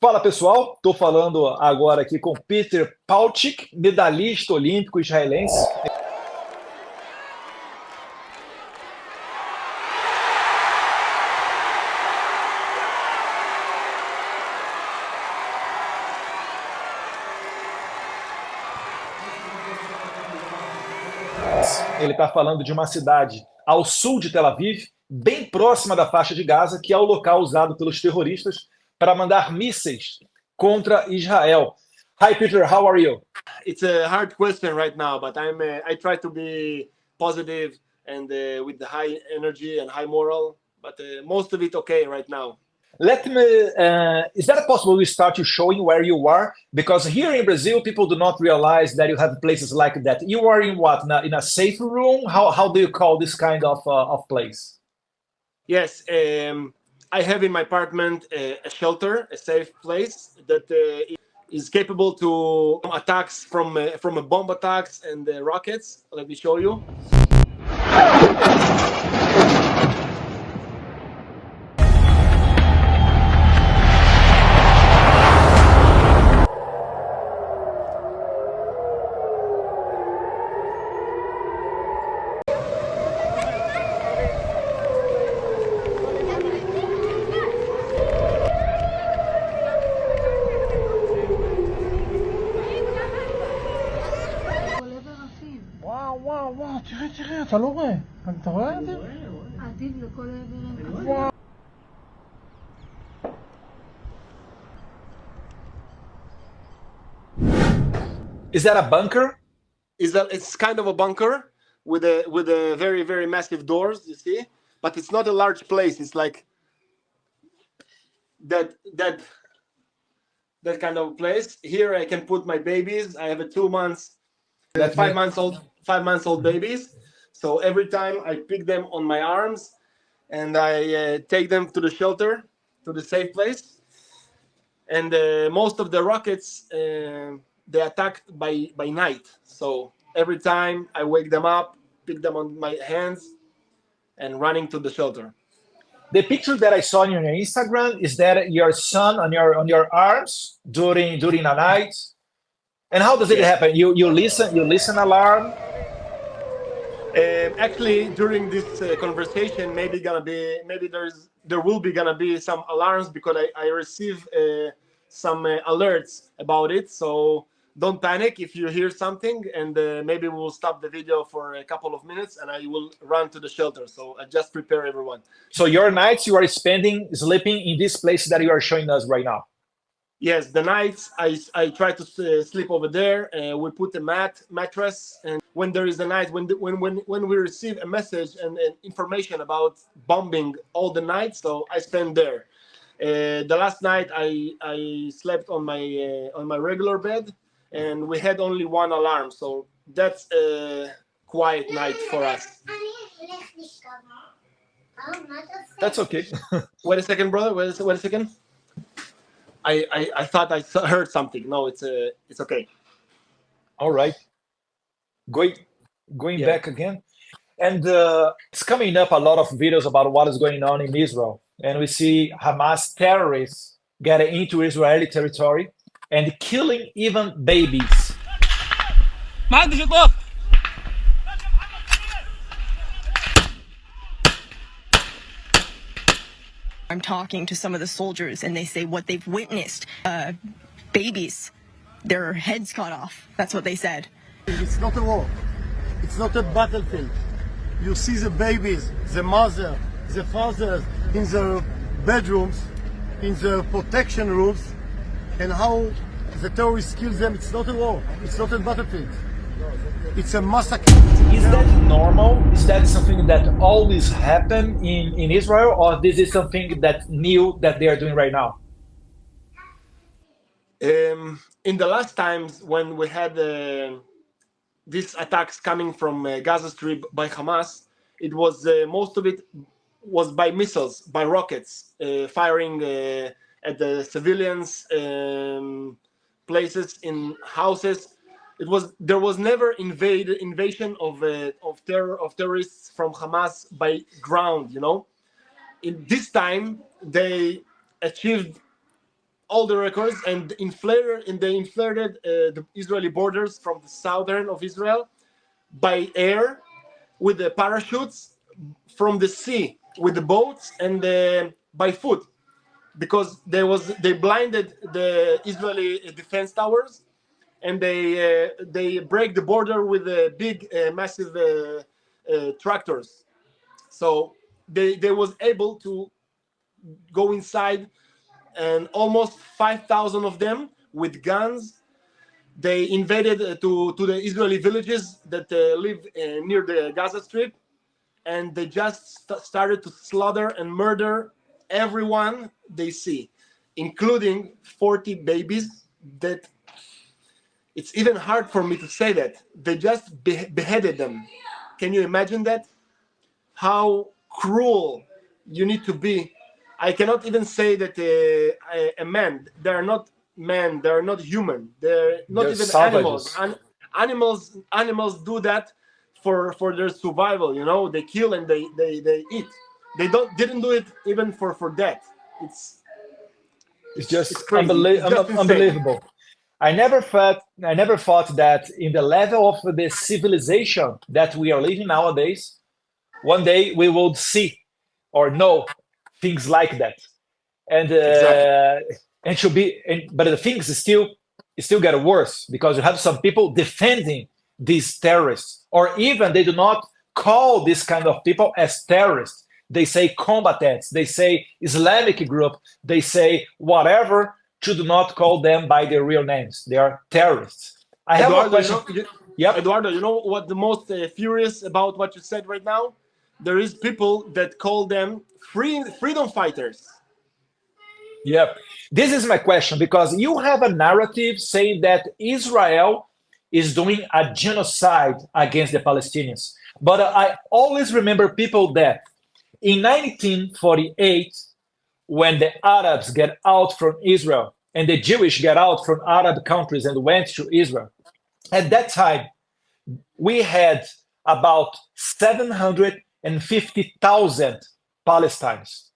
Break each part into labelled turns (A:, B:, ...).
A: Fala pessoal, estou falando agora aqui com Peter Paltchik, medalhista olímpico israelense. Ele está falando de uma cidade ao sul de Tel Aviv, bem próxima da faixa de Gaza, que é o local usado pelos terroristas para mandar mísseis contra Israel. Hi Peter, how are you?
B: It's a hard question right now, but I try to be positive and with the high energy and high moral, but most of it okay right now.
A: Let me, is that possible we start you showing where you are? Because here in Brazil, people do not realize that you have places like that. You are in what, in a safe room? How do you call this kind of place?
B: Yes, I have in my apartment a shelter, a safe place that is capable to attacks from bomb attacks and rockets. Let me show you.
C: וואו, תראה, אתה לא רואה. אתה רואה את זה?
D: עתיד לכל העבר.
A: Is that a bunker?
B: It's kind of a bunker with a very, very massive doors, you see? But it's not a large place. It's like that kind of place. Here I can put my babies. I have a 2 months, 5 months old babies. So every time I pick them on my arms and I take them to the shelter, to the safe place. And most of the rockets, they attacked by night. So every time I wake them up, pick them on my hands and running to the shelter.
A: The picture that I saw on your Instagram is that your son on your arms during a night. And how does it happen? You listen alarm.
B: Actually, during this conversation, there will be gonna be some alarms because I receive some alerts about it. So don't panic if you hear something, and maybe we will stop the video for a couple of minutes, and I will run to the shelter. So I just prepare everyone.
A: So your nights you are spending sleeping in this place that you are showing us right now.
B: Yes, the nights I try to sleep over there. We put a mattress, and when there is a night when we receive a message and information about bombing all the nights, so I spend there. The last night I slept on my regular bed, and we had only one alarm, so that's a quiet night for us.
A: That's okay.
B: Wait a second, brother. Wait a second. I thought I heard something. No, it's okay.
A: All right. Going back again. And it's coming up a lot of videos about what is going on in Israel. And we see Hamas terrorists getting into Israeli territory and killing even babies.
E: I'm talking to some of the soldiers and they say what they've witnessed, babies, their heads cut off. That's what they said.
C: It's not a war. It's not a battlefield. You see the babies, the mother, the fathers in the bedrooms, in the protection rooms, and how the terrorists kill them. It's not a war. It's not a battlefield. It's a massacre.
A: Is that normal? Is that something that always happen in Israel, or this is something that new that they are doing right now?
B: In the last times when we had these attacks coming from Gaza Strip by Hamas, it was most of it was by missiles, by rockets, firing at the civilians, places, in houses. There was never invasion of terrorists from Hamas by ground. In this time, they achieved all the records, and they inflated the Israeli borders from the southern of Israel by air with the parachutes, from the sea with the boats, and by foot, because they blinded the Israeli defense towers, and they break the border with big massive tractors. So they was able to go inside, and almost 5,000 of them with guns. They invaded to the Israeli villages that live near the Gaza Strip, and they just started to slaughter and murder everyone they see, including 40 babies. That it's even hard for me to say that they just beheaded them. Can you imagine that? How cruel you need to be. I cannot even say that a man. They are not men. They are not human. They're not
A: They're
B: even
A: savages.
B: animals do that for their survival. You know, they kill and they eat. They didn't do it even for that.
A: It's just
B: It's crazy. It's just insane.
A: unbelievable. I never thought that in the level of the civilization that we are living nowadays, one day we will see or know things like that. And
B: Exactly.
A: but the things still get worse, because you have some people defending these terrorists, or even they do not call this kind of people as terrorists. They say combatants, they say Islamic group, they say whatever, to do not call them by their real names. They are terrorists. I have a
B: Eduardo,
A: question. Yep.
B: Eduardo, you know what the most furious about what you said right now? There is people that call them freedom fighters.
A: Yep. This is my question, because you have a narrative saying that Israel is doing a genocide against the Palestinians. But I always remember people that in 1948, when the Arabs get out from Israel and the Jewish get out from Arab countries and went to Israel, at that time, we had about 750,000 Palestinians.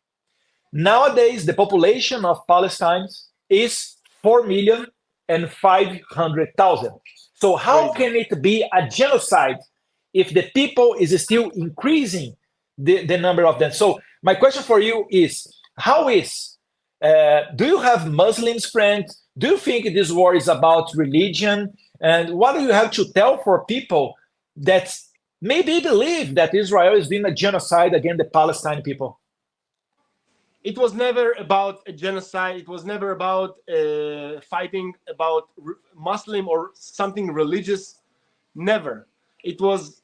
A: Nowadays, the population of Palestine is 4,500,000. So how
B: Crazy.
A: can it be a genocide if the people is still increasing the number of them? So my question for you is, do you have Muslims friends? Do you think this war is about religion? And what do you have to tell for people that maybe believe that Israel is doing a genocide against the Palestinian people?
B: It was never about a genocide. It was never about fighting about Muslim or something religious. Never. It was.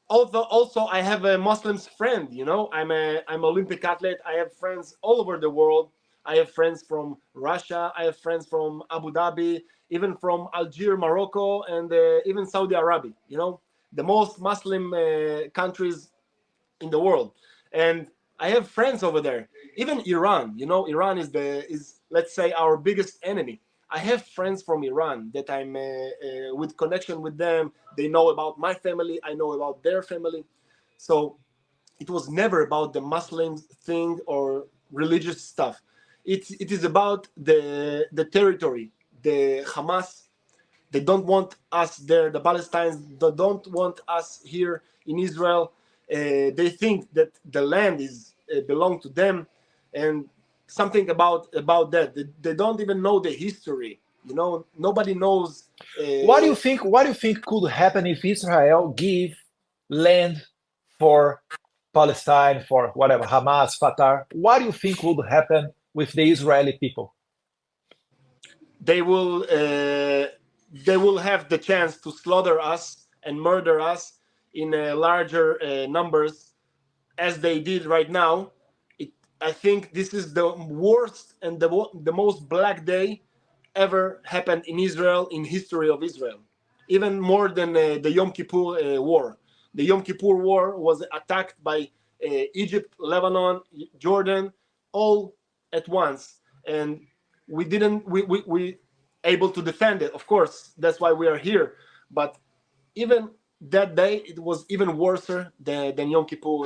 B: Also, I have a Muslim friend. You know, I'm Olympic athlete. I have friends all over the world. I have friends from Russia. I have friends from Abu Dhabi, even from Algeria, Morocco, and even Saudi Arabia. You know, the most Muslim countries in the world, and I have friends over there. Even Iran, you know, Iran is let's say our biggest enemy. I have friends from Iran that I'm with connection with them. They know about my family. I know about their family. So it was never about the Muslim thing or religious stuff. It is about the territory, the Hamas. They don't want us there. The Palestinians don't want us here in Israel. They think that the land is belong to them, and something about that. They don't even know the history. You know, nobody knows.
A: What do you think? What do you think could happen if Israel give land for Palestine, for whatever, Hamas, Fatah? What do you think would happen with the Israeli people?
B: They will have the chance to slaughter us and murder us in larger numbers, as they did right now. I think this is the worst and the most black day ever happened in Israel, in history of Israel, even more than the Yom Kippur War. The Yom Kippur War was attacked by Egypt, Lebanon, Jordan, all at once, and we didn't we able to defend it. Of course, that's why we are here. But even that day, it was even worse than Yom Kippur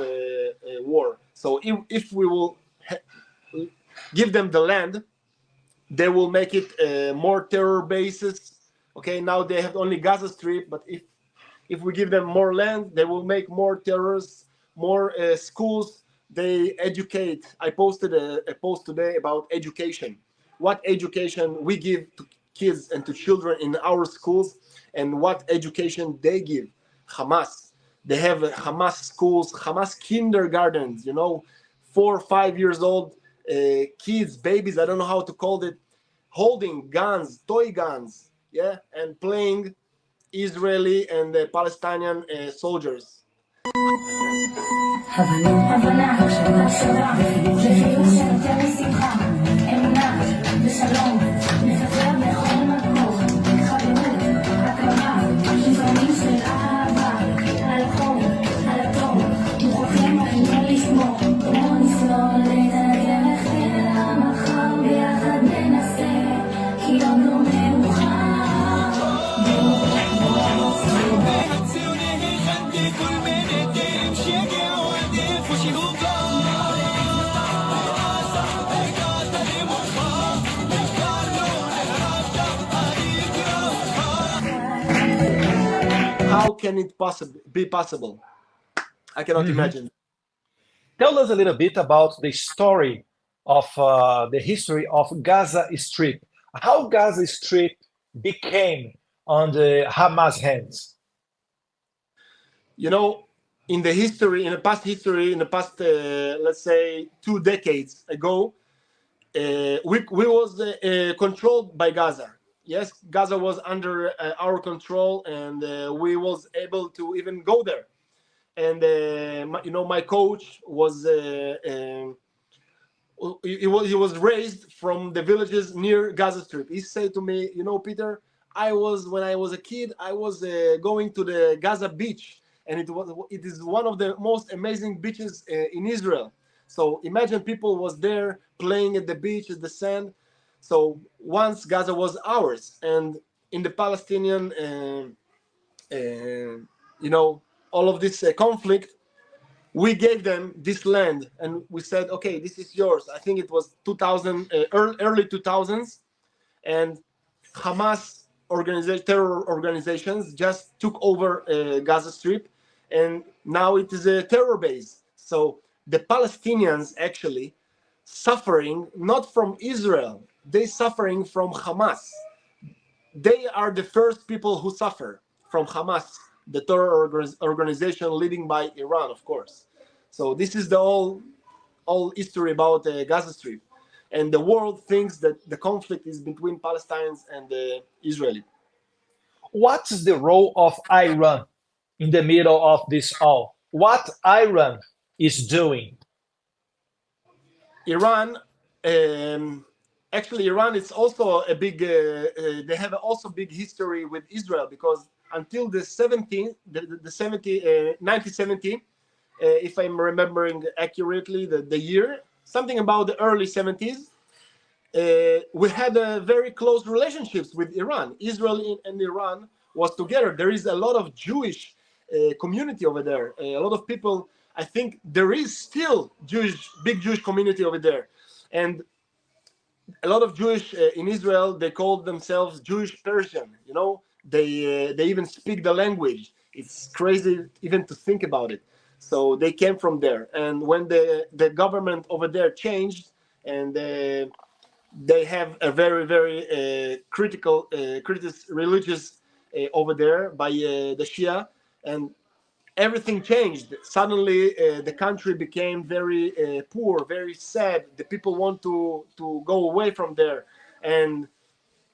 B: War. So if we will give them the land, they will make it more terror bases. Okay, now they have only Gaza Strip, but if we give them more land, they will make more terrorists, more schools. They educate. I posted a post today about education. What education we give to kids and to children in our schools, and what education they give. Hamas. They have Hamas schools, Hamas kindergartens, 4 or 5 years old kids, babies, I don't know how to call it, holding guns, toy guns, yeah, and playing Israeli and Palestinian soldiers. How can it be possible? I cannot imagine.
A: Tell us a little bit about the story of the history of Gaza Strip. How Gaza Strip became on the Hamas hands?
B: In the past, let's say 2 decades ago, we was controlled by Gaza. Yes, Gaza was under our control, and we was able to even go there. And my coach was he was raised from the villages near Gaza Strip. He said to me, Peter, when I was a kid, I was going to the Gaza beach, and it is one of the most amazing beaches in Israel. So imagine people was there playing at the beach, at the sand. So once Gaza was ours, and in the Palestinian, all of this conflict, we gave them this land, and we said, okay, this is yours. I think it was 2000, early 2000s, and Hamas terror organizations just took over Gaza Strip, and now it is a terror base. So the Palestinians actually suffering not from Israel, they suffering from Hamas. They are the first people who suffer from Hamas, the terror organization leading by Iran, of course. So this is the all history about Gaza Strip, and the world thinks that the conflict is between Palestinians and Israeli.
A: What is the role of Iran in the middle of this all? What Iran is doing?
B: Iran, actually, Iran is also a big. They have also big history with Israel, because until the 1970, if I'm remembering accurately the year, something about the early 70s, we had very close relationships with Iran. Israel and Iran was together. There is a lot of Jewish community over there. A lot of people. I think there is still big Jewish community over there, and a lot of Jewish in Israel. They call themselves Jewish Persian. They even speak the language. It's crazy even to think about it. So they came from there, and when the government over there changed, and they have a very, very critical religious over there by the Shia, and everything changed. Suddenly, the country became very poor, very sad. The people want to go away from there, and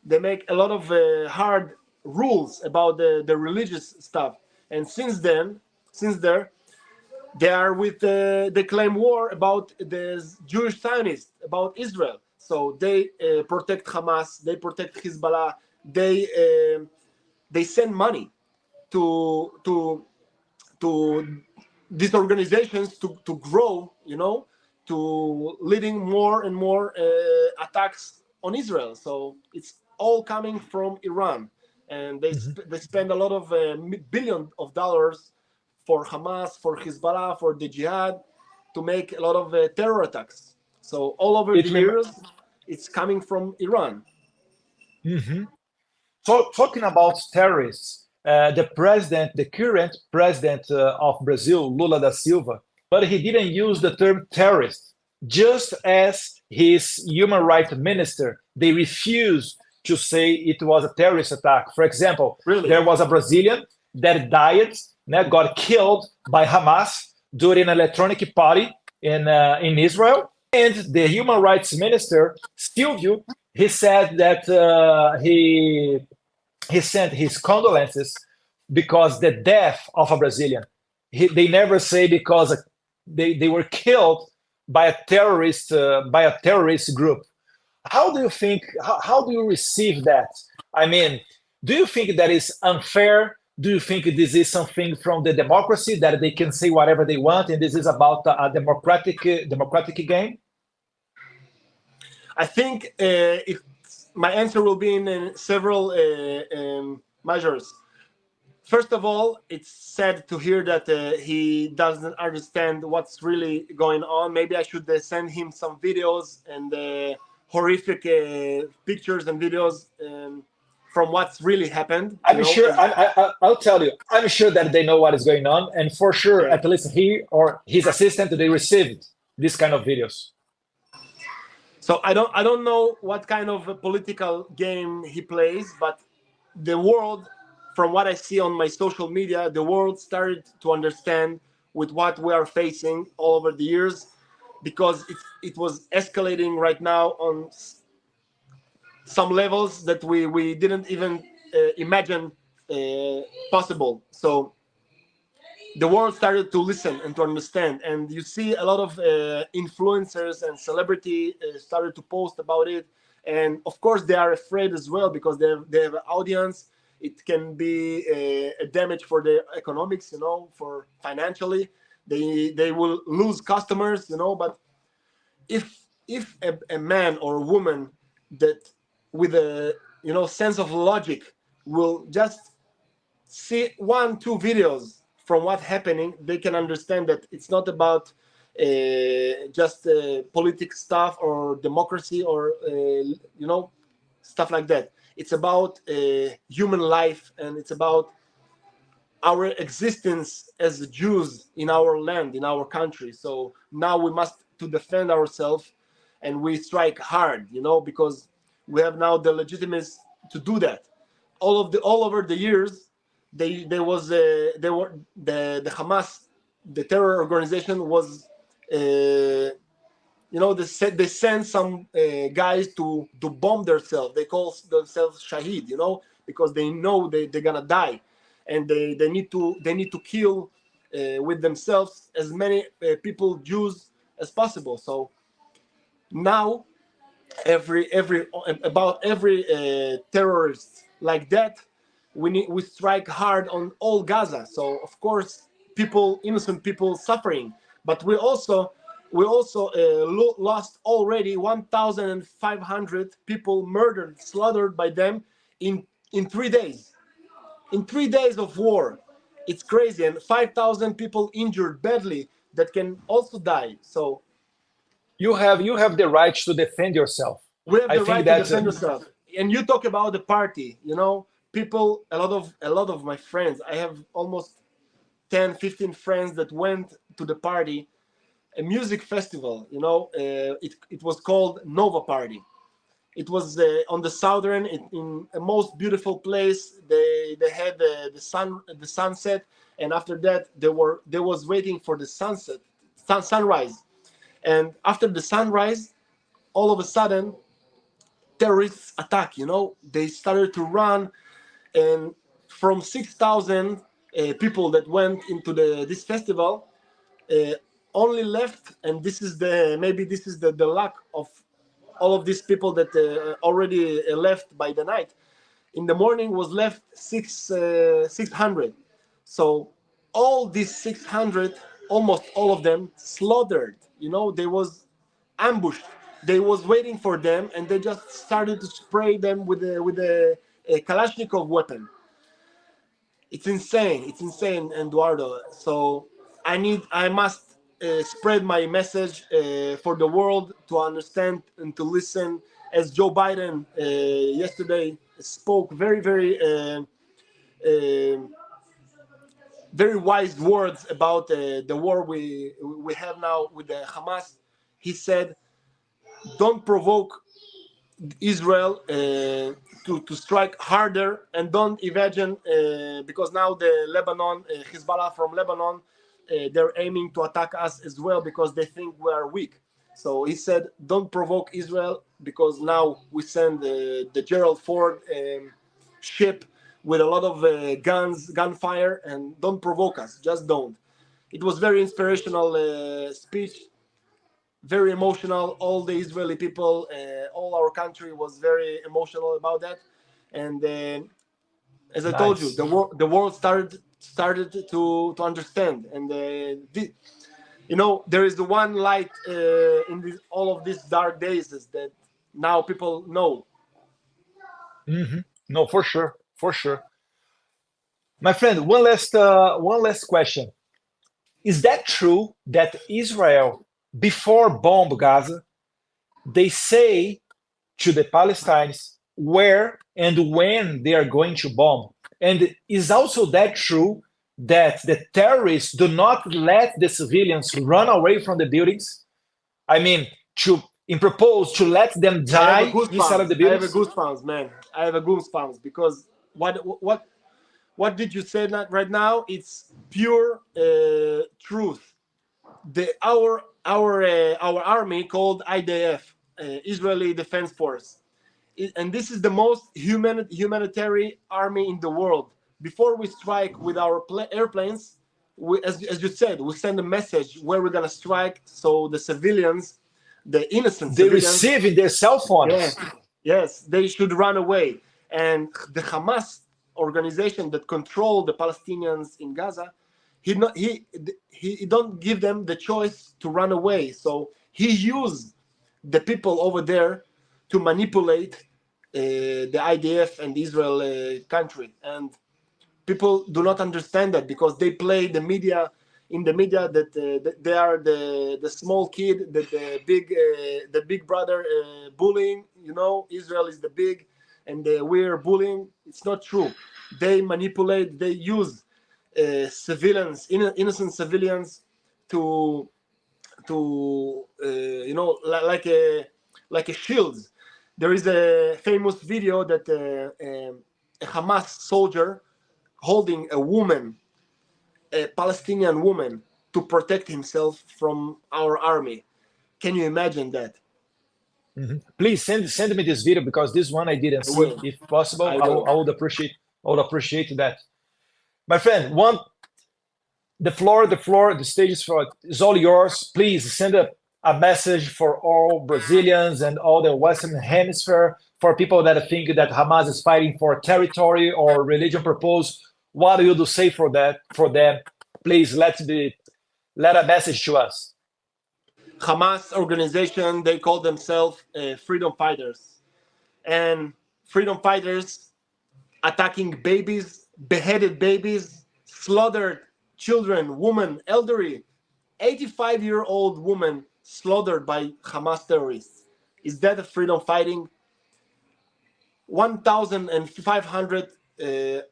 B: they make a lot of hard rules about the religious stuff. And since there, they are they claim war about the Jewish Zionists, about Israel. So they protect Hamas, they protect Hezbollah, they send money to these organizations to grow, to leading more and more attacks on Israel. So it's all coming from Iran, and they spend a lot of billions of dollars for Hamas, for Hezbollah, for the jihad, to make a lot of terror attacks. So all over the years, it's coming from Iran.
A: Mm-hmm. So, talking about terrorists, the current president of Brazil, Lula da Silva, but he didn't use the term terrorist, just as his human rights minister, they refused to say it was a terrorist attack. For example,
B: Really?
A: there was a Brazilian that died, got killed by Hamas during an electronic party in Israel. And the human rights minister, Silvio, he said that he sent his condolences because the death of a Brazilian. They never say because they were killed by a terrorist group. How do you think? How do you receive that? I mean, do you think that is unfair? Do you think this is something from the democracy that they can say whatever they want, and this is about a democratic game?
B: I think my answer will be in several measures. First of all, it's sad to hear that he doesn't understand what's really going on. Maybe I should send him some videos and horrific pictures and videos from what's really happened.
A: I'm sure. I'll tell you. I'm sure that they know what is going on, and for sure, at least he or his assistant, they received this kind of videos.
B: So I don't know what kind of a political game he plays, but the world, from what I see on my social media, the world started to understand with what we are facing all over the years, because it was escalating right now on some levels that we didn't even imagine possible. So the world started to listen and to understand, and you see a lot of influencers and celebrity started to post about it, and of course they are afraid as well because they have an audience. It can be a damage for the economics, for financially. They will lose customers, but if a man or a woman that with a sense of logic will just see 1-2 videos from what's happening, they can understand that it's not about just politics stuff or democracy or stuff like that. It's about human life, and it's about our existence as Jews in our land, in our country. So now we must to defend ourselves, and we strike hard, because we have now the legitimacy to do that. All over the years, the Hamas, the terror organization was, they send some guys to bomb themselves. They call themselves Shahid, because they know they're gonna die, and they need to kill with themselves as many people, Jews, as possible. So now every terrorist like that, we strike hard on all Gaza. So of course, innocent people suffering, but we also lost already 1,500 people murdered, slaughtered by them in 3 days. In 3 days of war, it's crazy, and 5,000 people injured badly that can also die. So
A: you have the right to defend yourself.
B: We have the right to defend yourself. And you talk about the party, people, a lot of my friends, I have almost 10, 15 friends that went to the party, a music festival, it was called Nova Party. It was on the southern, in a most beautiful place. They had the sunset, and after that they was waiting for the sunrise. And after the sunrise, all of a sudden, terrorists attack. They started to run, and from 6,000 people that went into this festival, only left, and this is the luck of all of these people that already left by the night. In the morning was left 600. So all these 600, almost all of them, slaughtered. They was ambushed. They was waiting for them, and they just started to spray them with a Kalashnikov weapon. It's insane, Eduardo. So I must spread my message for the world to understand and to listen as Joe Biden yesterday spoke very wise words about the war we have now with the Hamas. He said, "Don't provoke Israel to strike harder, and don't imagine because now the Lebanon, Hezbollah from Lebanon, they're aiming to attack us as well because they think we are weak." So he said, "Don't provoke Israel because now we send the Gerald Ford ship with a lot of guns, gunfire, and don't provoke us. Just don't." It was very inspirational speech. Very emotional. All the Israeli people, all our country was very emotional about that. And as I told you, the world started to understand. And there is the one light in all of these dark days is that now people know.
A: No, for sure, for sure. My friend, one last question. Is that true that Israel, before bomb Gaza, they say to the Palestinians where and when they are going to bomb? And is also that true that the terrorists do not let the civilians run away from the buildings? I mean, in propose to let them die inside of the buildings?
B: I have a goosebumps, man. I have a goosebumps because what did you say right now? It's pure truth. Our army called IDF, Israeli Defense Force, and this is the most humanitarian army in the world. Before we strike with our airplanes, as you said, we send a message where we're gonna strike, so the civilians, the innocent
A: they
B: civilians,
A: receive in their cell phones.
B: Yes, they should run away. And the Hamas organization that control the Palestinians in Gaza, he don't give them the choice to run away. So he used the people over there to manipulate the IDF and Israel country. And people do not understand that because they play the media that they are the small kid, that the big brother bullying. Israel is the big, and we're bullying. It's not true. They manipulate. They use civilians, innocent civilians, to like a shield. There is a famous video that a Hamas soldier holding a woman, a Palestinian woman, to protect himself from our army. Can you imagine that?
A: Please send me this video because this one I didn't see. If possible, I would appreciate that. My friend, the stage is all yours. Please send a message for all Brazilians and all the Western Hemisphere, for people that think that Hamas is fighting for territory or religion purpose. What do you say for them? Please let a message to us.
B: Hamas organization, they call themselves freedom fighters. And freedom fighters attacking babies, beheaded babies, slaughtered children, women, elderly, 85-year-old woman slaughtered by Hamas terrorists. Is that a freedom fighting? 1,500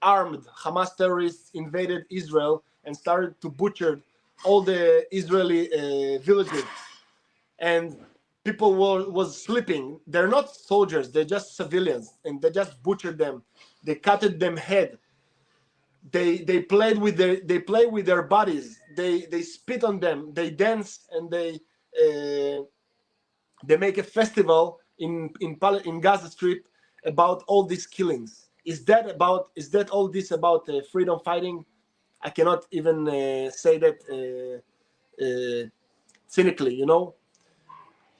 B: armed Hamas terrorists invaded Israel and started to butcher all the Israeli villages. And people was sleeping. They're not soldiers, they're just civilians, and they just butchered them. They cutted them head. They play with their bodies. They spit on them. They dance, and they make a festival in Gaza Strip about all these killings. Is that all this about freedom fighting? I cannot even say that cynically.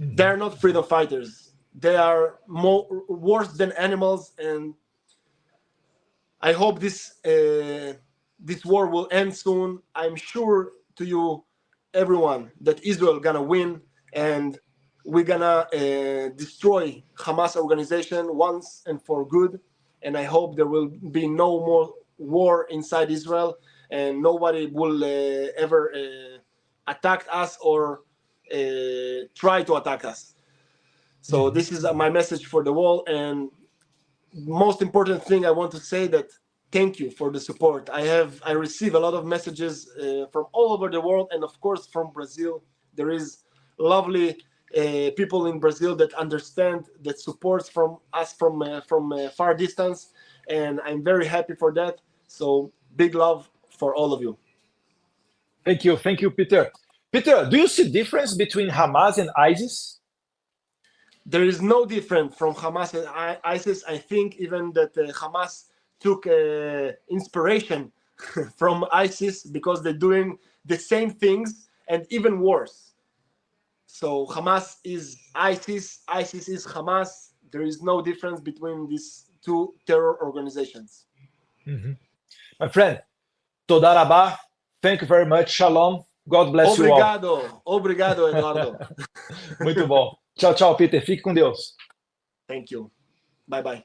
B: They're not freedom fighters. They are worse than animals, and I hope this war will end soon. I'm sure to you, everyone, that Israel gonna win, and we're gonna destroy Hamas organization once and for good. And I hope there will be no more war inside Israel, and nobody will ever attack us or try to attack us. So this is my message for the world. And most important thing I want to say that thank you for the support. I receive a lot of messages from all over the world, and of course from Brazil. There is lovely people in Brazil that understand, that supports from us from far distance, and I'm very happy for that. So big love for all of you.
A: Thank you, Peter. Peter, do you see difference between Hamas and ISIS?
B: There is no difference from Hamas and ISIS. I think even that Hamas took inspiration from ISIS because they're doing the same things and even worse. So Hamas is ISIS, ISIS is Hamas. There is no difference between these two terror organizations.
A: My friend, Toda Rabah, thank you very much. Shalom. God bless you all.
B: Obrigado, Eduardo.
A: Muito bom. Tchau, tchau, Peter. Fique com Deus.
B: Thank you. Bye-bye.